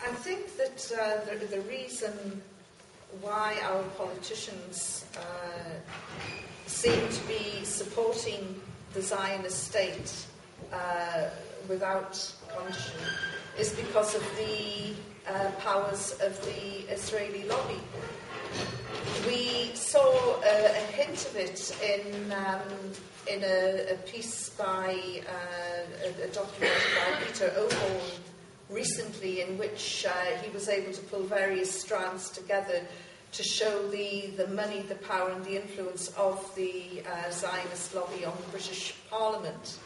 I think that the reason why our politicians seem to be supporting the Zionist state without condition is because of the powers of the Israeli lobby. We saw a hint of it in a piece by a document by Peter Oborne recently, in which he was able to pull various strands together to show the money, the power and the influence of the Zionist lobby on the British Parliament,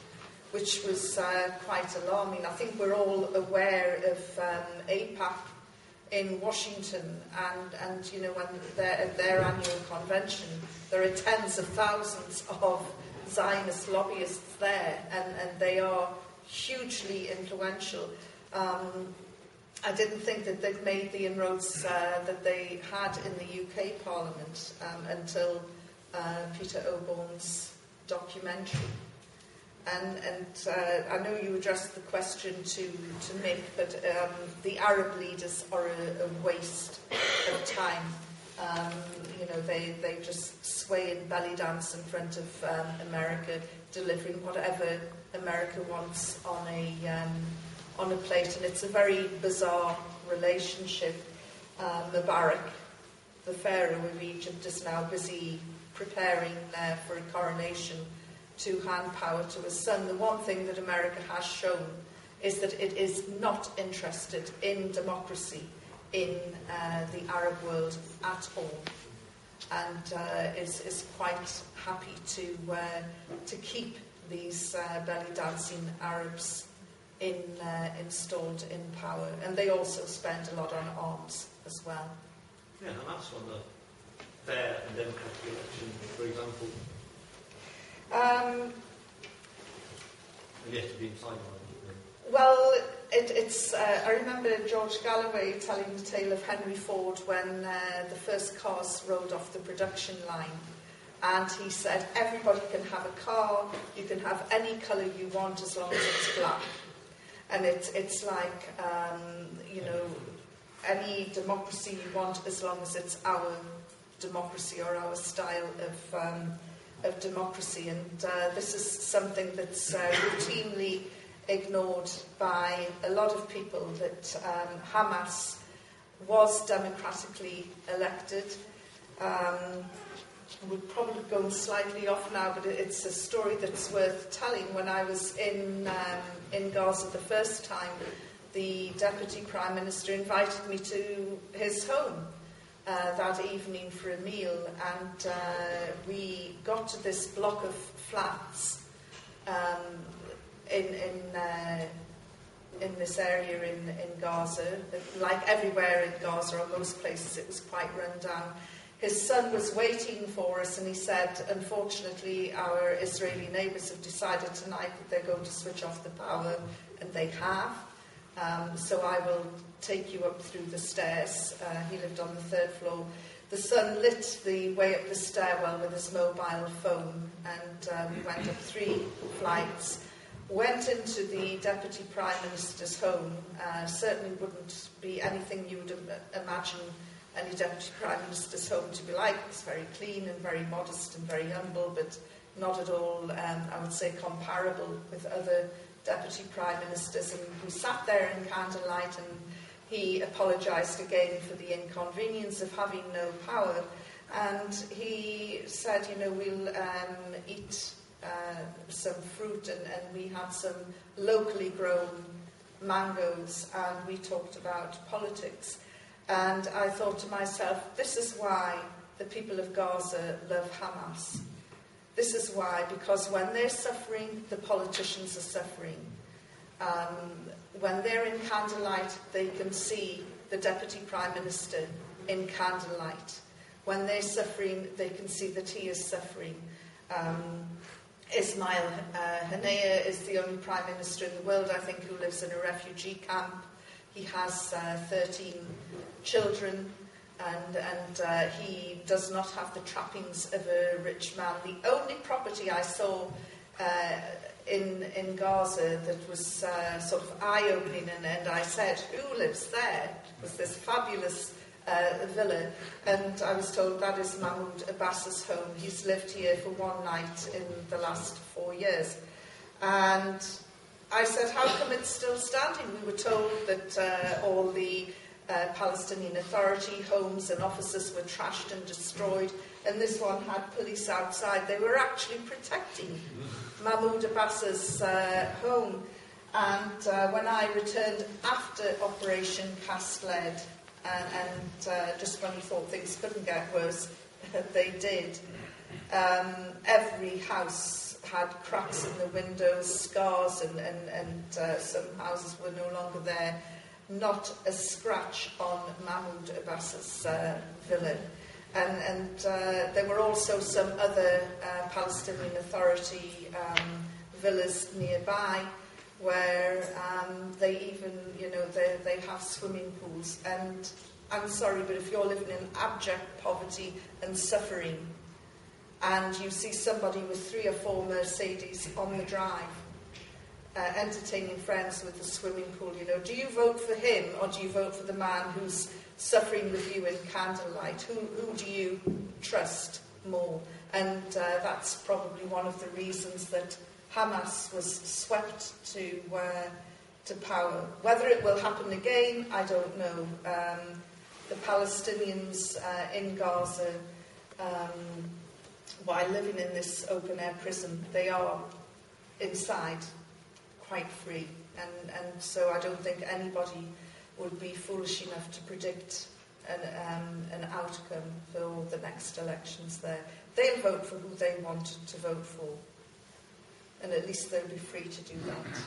which was quite alarming. I think we're all aware of AIPAC in Washington, and you know, when they're at their annual convention, there are tens of thousands of Zionist lobbyists there, and they are hugely influential. I didn't think that they'd made the inroads that they had in the UK Parliament until Peter Oborne's documentary. And I know you addressed the question to Mick, but the Arab leaders are a waste of time. You know, they just sway and belly dance in front of America, delivering whatever America wants on a plate, and it's a very bizarre relationship. Mubarak, the Pharaoh of Egypt, is now busy preparing for a coronation to hand power to his son. The one thing that America has shown is that it is not interested in democracy in the Arab world at all, and is quite happy to keep these belly dancing Arabs installed in power, and they also spend a lot on arms as well. Yeah, and that's on the fair and democratic election, for example. Yet to be decided on. Well, it's. I remember George Galloway telling the tale of Henry Ford when the first cars rolled off the production line. And he said, everybody can have a car, you can have any colour you want as long as it's black. And it's like, you know, any democracy you want as long as it's our democracy or our style of democracy. And this is something that's routinely ignored by a lot of people, that Hamas was democratically elected. We're probably going slightly off now, but it's a story that's worth telling. When I was in Gaza the first time, the Deputy Prime Minister invited me to his home that evening for a meal, and we got to this block of flats in this area in Gaza. Like everywhere in Gaza, or most places, it was quite run down. His son was waiting for us, and he said, unfortunately, our Israeli neighbours have decided tonight that they're going to switch off the power, and they have. So I will take you up through the stairs. He lived on the third floor. The son lit the way up the stairwell with his mobile phone, and we went up 3 flights, went into the Deputy Prime Minister's home. Certainly wouldn't be anything you would imagine any Deputy Prime Minister's home to be like. It's very clean and very modest and very humble, but not at all, I would say, comparable with other Deputy Prime Ministers. And we sat there in candlelight, and he apologised again for the inconvenience of having no power. And he said, you know, we'll eat some fruit, and we had some locally grown mangoes, and we talked about politics. And I thought to myself, this is why the people of Gaza love Hamas. This is why, because when they're suffering, the politicians are suffering. When they're in candlelight, they can see the Deputy Prime Minister in candlelight. When they're suffering, they can see that he is suffering. Ismail Haniyeh is the only Prime Minister in the world, I think, who lives in a refugee camp. He has 13 children, and he does not have the trappings of a rich man. The only property I saw in Gaza that was sort of eye-opening, and I said, who lives there? It was this fabulous villa, and I was told that is Mahmoud Abbas's home. He's lived here for one night in the last 4 years. And I said, how come it's still standing? We were told that all the Palestinian Authority homes and offices were trashed and destroyed, and this one had police outside. They were actually protecting Mahmoud Abbas's home. And when I returned after Operation Cast Lead, and just when you thought things couldn't get worse, they did. Every house had cracks in the windows, scars, and some houses were no longer there. Not a scratch on Mahmoud Abbas's villa. And there were also some other Palestinian Authority villas nearby where they even, they have swimming pools. And I'm sorry, but if you're living in abject poverty and suffering, and you see somebody with 3 or 4 Mercedes on the drive, entertaining friends with a swimming pool, do you vote for him, or do you vote for the man who's suffering with you in candlelight? Who do you trust more? And that's probably one of the reasons that Hamas was swept to power. Whether it will happen again, I don't know. The Palestinians in Gaza, while living in this open-air prison, they are inside quite free. And so I don't think anybody would be foolish enough to predict an outcome for the next elections there. They'll vote for who they want to vote for. And at least they'll be free to do that.